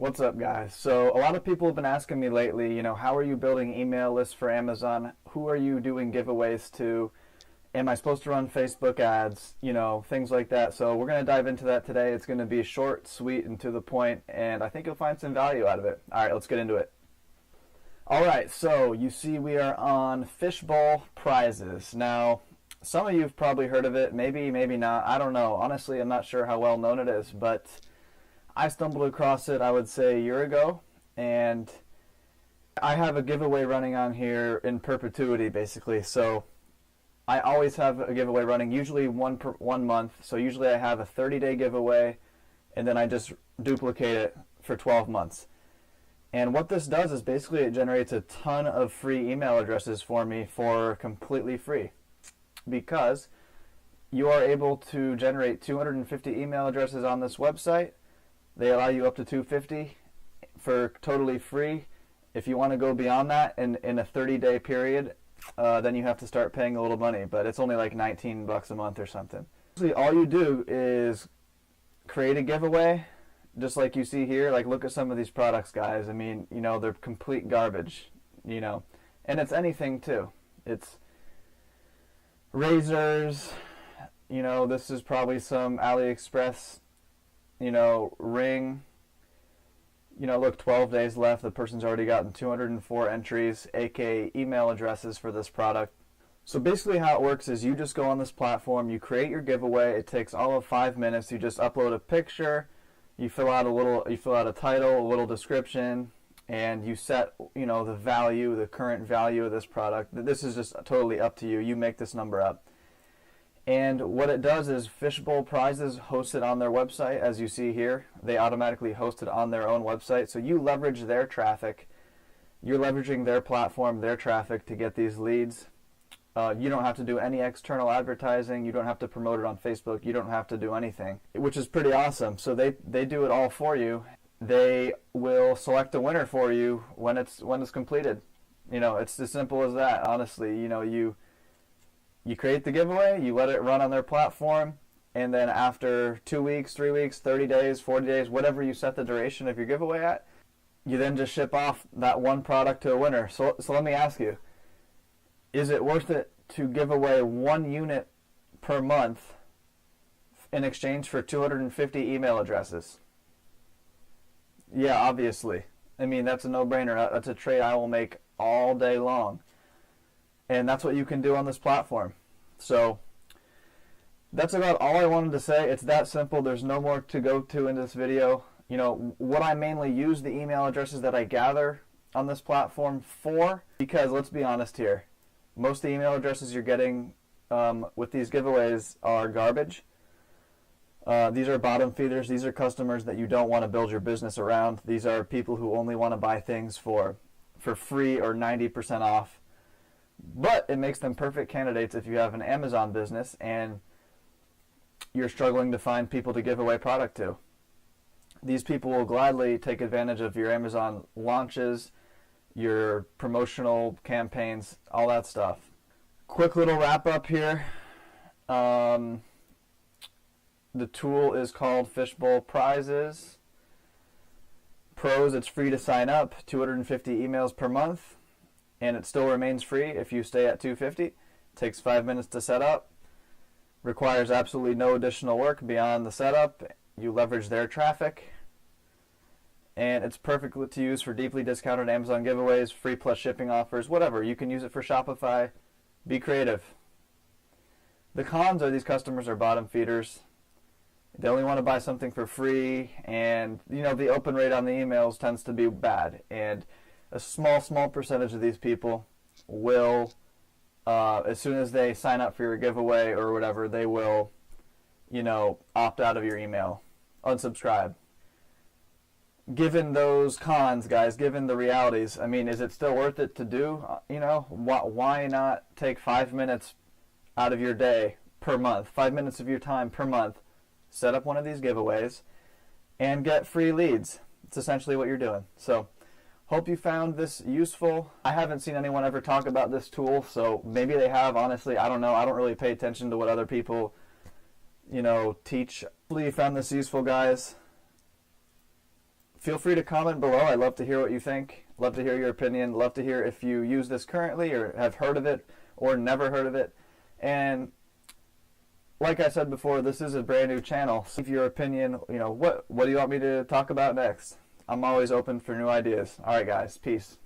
What's up, guys? So a lot of people have been asking me lately, how are you building email lists for Amazon? Who are you doing giveaways to? Am I supposed to run Facebook ads? Things like that. So we're going to dive into that today. It's going to be short, sweet, and to the point, and I think you'll find some value out of it. All right, let's get into it. All right, so you see we are on Fishbowl Prizes. Now, some of you have probably heard of it, maybe not. I don't know. Honestly, I'm not sure how well known it is, but I stumbled across it, I would say, a year ago, and I have a giveaway running on here in perpetuity, basically. So I always have a giveaway running, usually one month. So usually I have a 30-day giveaway, and then I just duplicate it for 12 months. And what this does is basically it generates a ton of free email addresses for me for completely free, because you are able to generate 250 email addresses on this website. They allow you up to 250 for totally free. If you want to go beyond that in a 30-day period, then you have to start paying a little money, but it's only like $19 a month or something. Basically, all you do is create a giveaway, just like you see here. Like, look at some of these products, guys. I mean, they're complete garbage, and it's anything too. It's razors, this is probably some AliExpress, ring, look, 12 days left. The person's already gotten 204 entries, aka email addresses for this product. So basically how it works is you just go on this platform, you create your giveaway. It takes all of 5 minutes. You just upload a picture, you fill out a title, a little description, and you set, the value, the current value of this product. This is just totally up to you. You make this number up. And what it does is Fishbowl Prizes host it on their website, as you see here. They automatically host it on their own website. So you leverage their traffic. You're leveraging their platform, their traffic to get these leads. You don't have to do any external advertising. You don't have to promote it on Facebook. You don't have to do anything, which is pretty awesome. So they do it all for you. They will select a winner for you when it's completed. It's as simple as that, honestly. You create the giveaway, you let it run on their platform, and then after 2 weeks, 3 weeks, 30 days, 40 days, whatever you set the duration of your giveaway at, you then just ship off that one product to a winner. So let me ask you, is it worth it to give away 1 unit per month in exchange for 250 email addresses? Yeah, obviously. I mean, that's a no-brainer. That's a trade I will make all day long. And that's what you can do on this platform. So that's about all I wanted to say. It's that simple. There's no more to go to in this video. What I mainly use the email addresses that I gather on this platform for, because let's be honest here, most of the email addresses you're getting with these giveaways are garbage. These are bottom feeders. These are customers that you don't want to build your business around. These are people who only want to buy things for free or 90% off. But it makes them perfect candidates if you have an Amazon business and you're struggling to find people to give away product to. These people will gladly take advantage of your Amazon launches, your promotional campaigns, all that stuff. Quick little wrap up here. The tool is called Fishbowl Prizes. Pros, it's free to sign up, 250 emails per month. And it still remains free if you stay at 250. It takes 5 minutes to set up. Requires absolutely no additional work beyond the setup. You leverage their traffic. And it's perfect to use for deeply discounted Amazon giveaways, free plus shipping offers, whatever. You can use it for Shopify. Be creative. The cons are these customers are bottom feeders. They only want to buy something for free. And, the open rate on the emails tends to be bad. And a small percentage of these people will, as soon as they sign up for your giveaway or whatever, they will, opt out of your email, unsubscribe. Given those cons, guys, given the realities, I mean, is it still worth it to do? Why not take 5 minutes out of your day per month, 5 minutes of your time per month, set up one of these giveaways, and get free leads? It's essentially what you're doing. So hope you found this useful. I haven't seen anyone ever talk about this tool, so maybe they have. Honestly, I don't know. I don't really pay attention to what other people, teach. Hopefully you found this useful, guys. feel free to comment below. I'd love to hear what you think. Love to hear your opinion. Love to hear if you use this currently or have heard of it or never heard of it. And like I said before, this is a brand new channel. So leave your opinion. What do you want me to talk about next? I'm always open for new ideas. All right, guys. Peace.